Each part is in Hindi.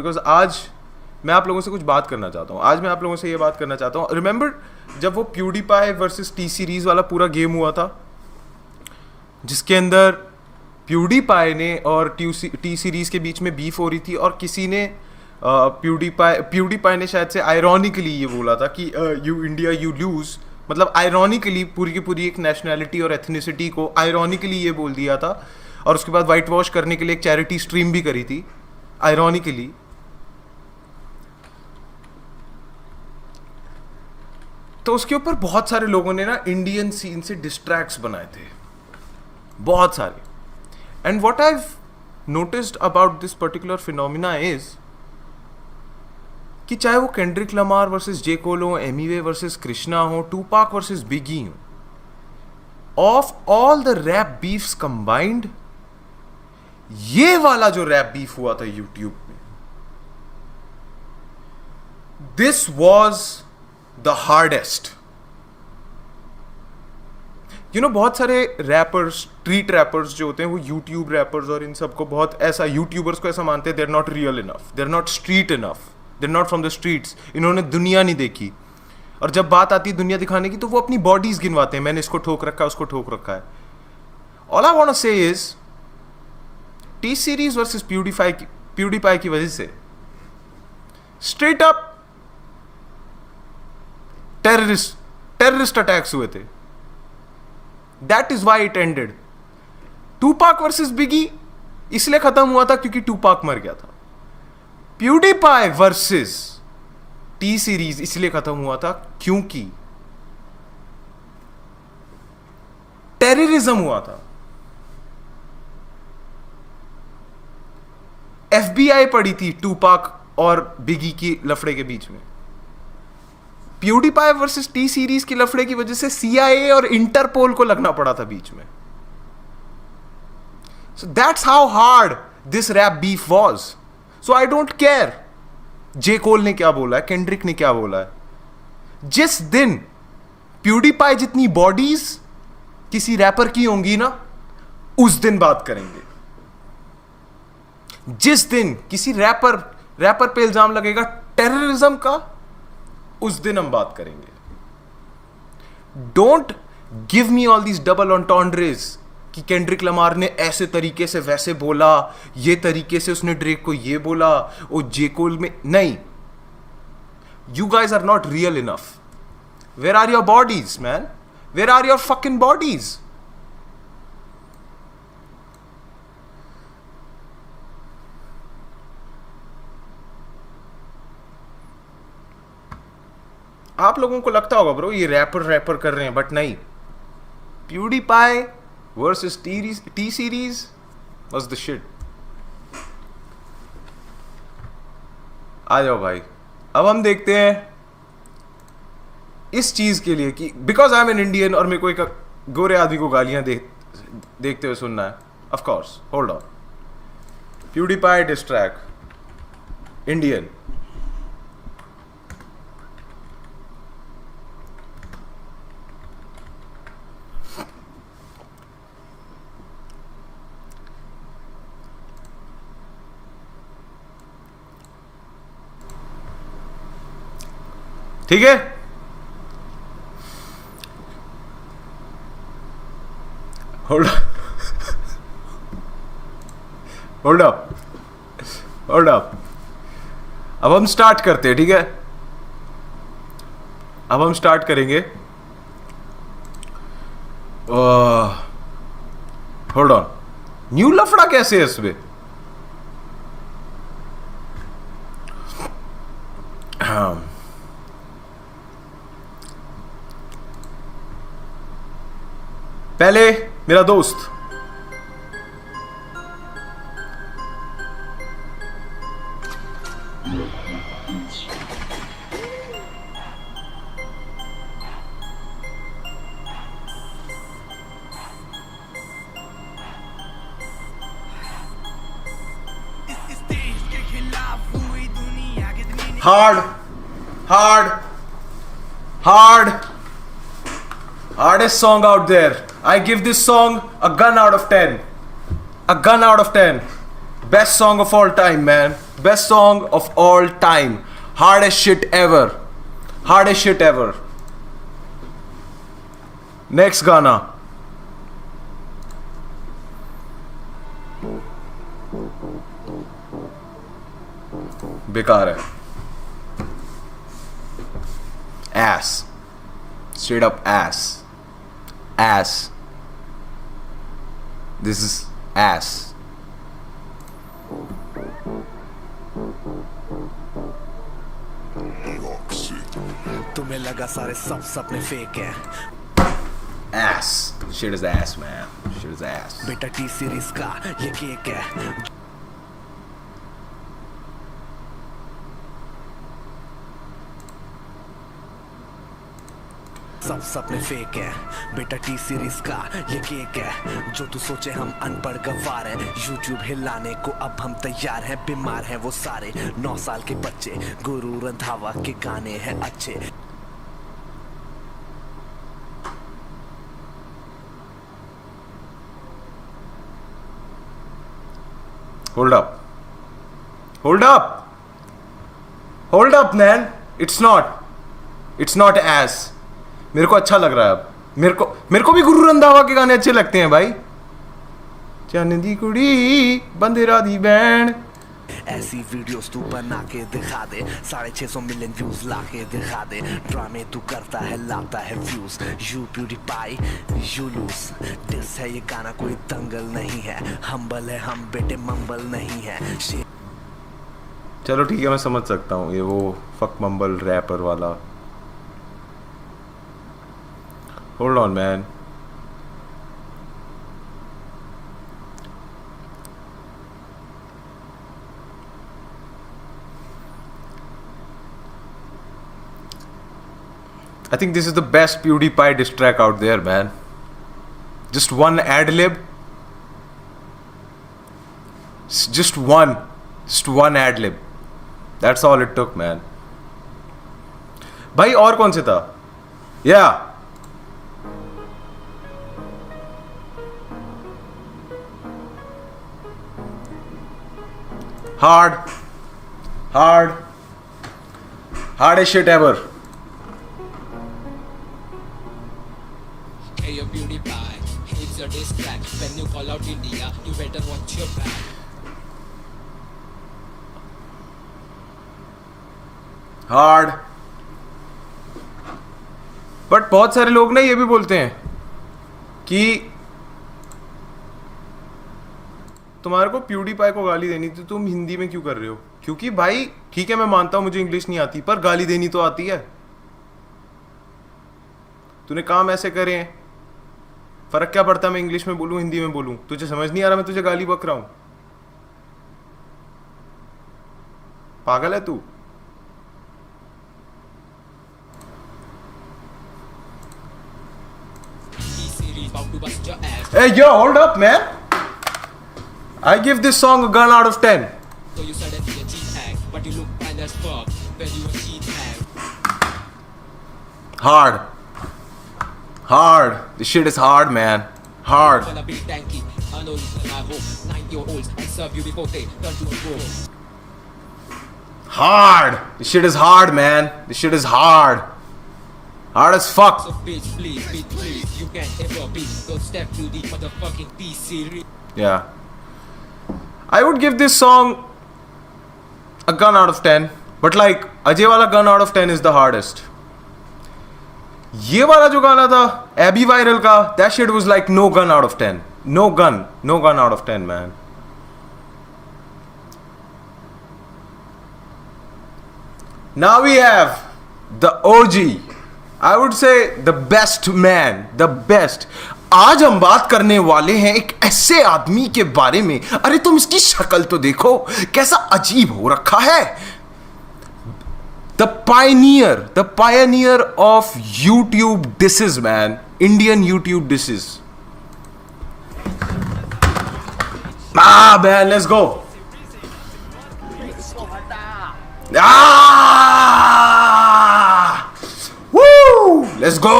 बिकॉज आज मैं आप लोगों से कुछ बात करना चाहता हूँ। आज मैं आप लोगों से ये बात करना चाहता हूँ, रिमेंबर जब वो प्यूडीपाई वर्सेस टी सीरीज वाला पूरा गेम हुआ था, जिसके अंदर प्यूडीपाई ने और टी सीरीज के बीच में बीफ हो रही थी, और किसी ने प्यूडीपाई ने शायद से आयरॉनिकली ये बोला था कि यू इंडिया यू लूज, मतलब आयरॉनिकली पूरी की पूरी एक नेशनैलिटी और एथनिसिटी को आयरॉनिकली ये बोल दिया था, और उसके बाद वाइट वॉश करने के लिए एक चैरिटी स्ट्रीम भी करी थी आयरॉनिकली। तो उसके ऊपर बहुत सारे लोगों ने ना इंडियन सीन से डिस्ट्रैक्ट्स बनाए थे, बहुत सारे। And what I noticed about this particular phenomena is कि चाहे वो Kendrick Lamar versus J Cole हो, एमीवे वर्सेस कृष्णा हो, टूपाक वर्सेस बिगी हो, of all the rap beefs combined, ये वाला जो रैप बीफ हुआ था यूट्यूब में, this was the hardest. You know, बहुत सारे रैपर्स, स्ट्रीट रैपर्स जो होते हैं, वो यूट्यूब रैपर्स और इन सबको बहुत ऐसा, यूट्यूबर्स को ऐसा मानते हैं, they are not real enough, they are not street enough, they are not from the streets, इन्होंने दुनिया नहीं देखी। और जब बात आती है दुनिया दिखाने की, तो वो अपनी बॉडीज गिनवाते हैं, मैंने इसको ठोक रखा है, उसको ठोक रखा है। All I want to say is T series versus PewDiePie की वजह से स्ट्रेट अप टेररिस्ट अटैक्स हुए थे। That is why it ended. Tupac versus Biggie इसलिए खत्म हुआ था क्योंकि टूपाक मर गया था। प्यूडीपाई वर्सेस टी सीरीज इसलिए खत्म हुआ था क्योंकि टेररिज्म हुआ था। एफबीआई पड़ी थी टूपाक और बिगी की लफड़े के बीच में। प्यूडीपाई वर्सेस टी सीरीज की लफड़े की वजह से सीआईए और इंटरपोल को लगना पड़ा था बीच में। So that's how hard this rap beef was. So I don't care J Cole ने क्या बोला है, केंड्रिक ने क्या बोला है। जिस दिन प्यूडीपाई जितनी बॉडीज किसी रैपर की होंगी ना, उस दिन बात करेंगे। जिस दिन किसी रैपर पे इल्जाम लगेगा टेररिज्म का, उस दिन हम बात करेंगे। Don't give me all these double entendres कि केंड्रिक लमार ने ऐसे तरीके से वैसे बोला, ये तरीके से उसने ड्रेक को ये बोला, वो जे कोल में नहीं। You guys are not real enough. Where are your bodies man? Where are your fucking bodies? आप लोगों को लगता होगा ब्रो ये रैपर कर रहे हैं, बट नहीं। PewDiePie versus T series was the shit. आ जाओ भाई, अब हम देखते हैं इस चीज के लिए कि because I am an Indian और मेरे को एक गोरे आदमी को गालियां देखते हुए सुनना है। Of course, hold on. PewDiePie diss track Indian. ठीक है, होल्ड अप। अब हम स्टार्ट करते हैं, ठीक है? अब हम स्टार्ट करेंगे। Hold on. न्यू लफड़ा कैसे है इसमें? हाँ, पहले मेरा दोस्त hardest song out there. I give this song a gun out of 10. A gun out of 10. Best song of all time, man. Best song of all time. Hardest shit ever. Hardest shit ever. Next गाना. बेकार है. Ass. Straight up ass. Ass. This is ass. तुम्हें लगा सारे सब सपने फेक है. Ass. Shit is ass, man. Shit is ass. बेटा टी सीरीज का ये केक है. सब सपने फेक है. बेटा टी सीरीज का ये केक है. जो तू सोचे हम अनपढ़ गवार हैं. यूट्यूब हिलाने को अब हम तैयार हैं. बीमार हैं वो सारे 9 साल के बच्चे. गुरु रंधावा के गाने हैं अच्छे. Hold up. Hold up. Hold up, man. It's not. It's not ass. मेरे को अच्छा लग रहा है अब. मेरे को भी गुरु रंधावा के गाने अच्छे लगते हैं भाई. चन्न दी कुड़ी बंदेरा दी बैंड. ऐसी वीडियोस तू बना के दिखा दे. 650 मिलियन व्यूज ला के दिखा दे. ड्रामे तू करता है लाता है views. You purify you lose. This है ये गाना कोई दंगल नहीं है. हम्बल है हम बेटे मंबल नहीं है. चलो ठीक है मैं समझ सकता हूँ ये वो फक मंबल रैपर वाला. Hold on man. I think this is the best PewDiePie diss track out there, man. Just one ad lib. Just one ad lib. That's all it took, man. भाई और कौन से था? Yeah. Hardest shit ever. Hey, your PewDiePie, it's your diss track. When you call out India, you better watch your back. Hard. But बहुत सारे लोग ना ये भी बोलते हैं कि तुम्हारे को PewDiePie को गाली देनी थी, तुम हिंदी में क्यों कर रहे हो? क्योंकि भाई ठीक है मैं मानता हूं मुझे इंग्लिश नहीं आती, पर गाली देनी तो आती है. तूने काम ऐसे करे हैं, फर्क क्या पड़ता है मैं इंग्लिश में बोलूं हिंदी में बोलूं? तुझे समझ नहीं आ रहा मैं तुझे गाली बक रहा हूं? पागल है तू? Hey yo, hold up man. I give this song a gun out of 10. So you said it's a cheat hack, but you look fine as fuck when you a cheat hack. Hard. This shit is hard, man. Hard. Gonna be tanky, unknown I hope 9-year-olds and serve you before they turn to a go. Hard. This shit is hard, man. This shit is hard. Hard as fuck. So bitch, please, you can't ever be. Don't step to the motherfucking P series. Yeah. I would give this song a gun out of 10. But like, Ajay wala gun out of 10 is the hardest. ये वाला जो गाना था एबी वायरल का, that shit was like no gun out of 10. No gun out of 10, man. Now we have the OG. I would say the best man, the best. आज हम बात करने वाले हैं एक ऐसे आदमी के बारे में. अरे तुम इसकी शक्ल तो देखो, कैसा अजीब हो रखा है. The pioneer of YouTube disses, man. Indian YouTube disses. Man, let's go. Woo! Let's go.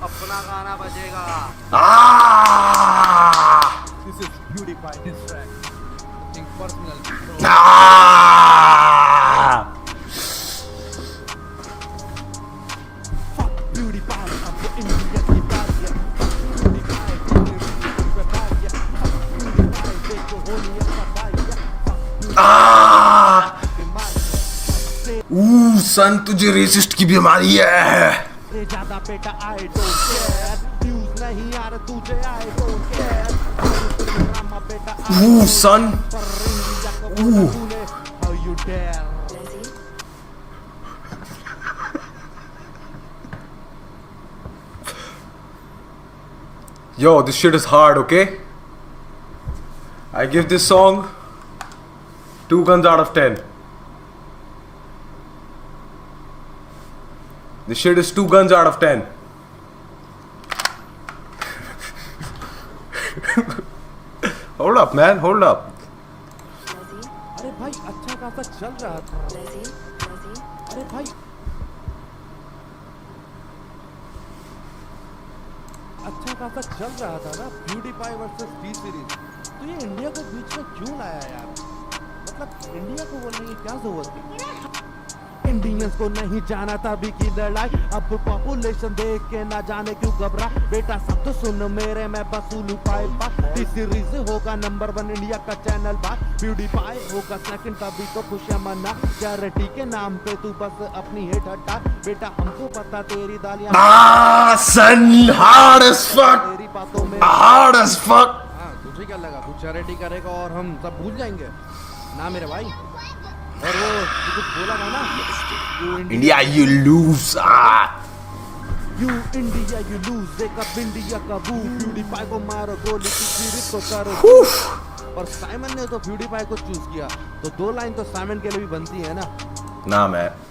अपना गाना बजेगा. Ah! This is PewDiePie diss track. Think personal. सन तुझे रेसिस्ट की बीमारी है। ज्यादा बेटा आई डोंट केयर, व्यूज नहीं यार तुझे आई डोंट केयर, ड्रामा बेटा son how you dare. Yo, this shit is hard, okay? I give this song 2 guns out of 10. This shit is 2 guns out of 10. Hold up, man. Hold up. अरे भाई अच्छा खासा चल रहा था। अरे भाई अच्छा खासा चल रहा था ना PewDiePie वर्सेस टी सीरीज, तो ये इंडिया को बीच में क्यों लाया यार? मतलब इंडिया को बोलने की क्या जरूरत थी? इंडियंस को नहीं जाना था अभी की लड़ाई, अब पॉपुलेशन देख के ना जाने क्यों घबरा। बेटा सब तो सुन मेरे, मैं बसूलू पाए बात। टी सीरीज होगा नंबर 1 इंडिया का चैनल बात, PewDiePie होगा सेकंड, तभी तो खुशियां मना। चैरिटी के नाम पे तू बस अपनी हेट हटा, बेटा हमको पता तेरी दालियां Son, hard as fuck. तेरी बातों में। Hard as fuck. हाँ, तुझे क्या लगा तू चैरिटी करेगा और हम सब भूल जाएंगे ना मेरे भाई? और वो तू कुछ बोला था ना, India, you lose. You India you lose, देखा इंडिया का वो PewDiePie को मारो गोली की सीरीज को करो। और साइमन ने तो PewDiePie को चूज किया, तो 2 लाइन तो साइमन के लिए भी बनती है ना। Nah, man.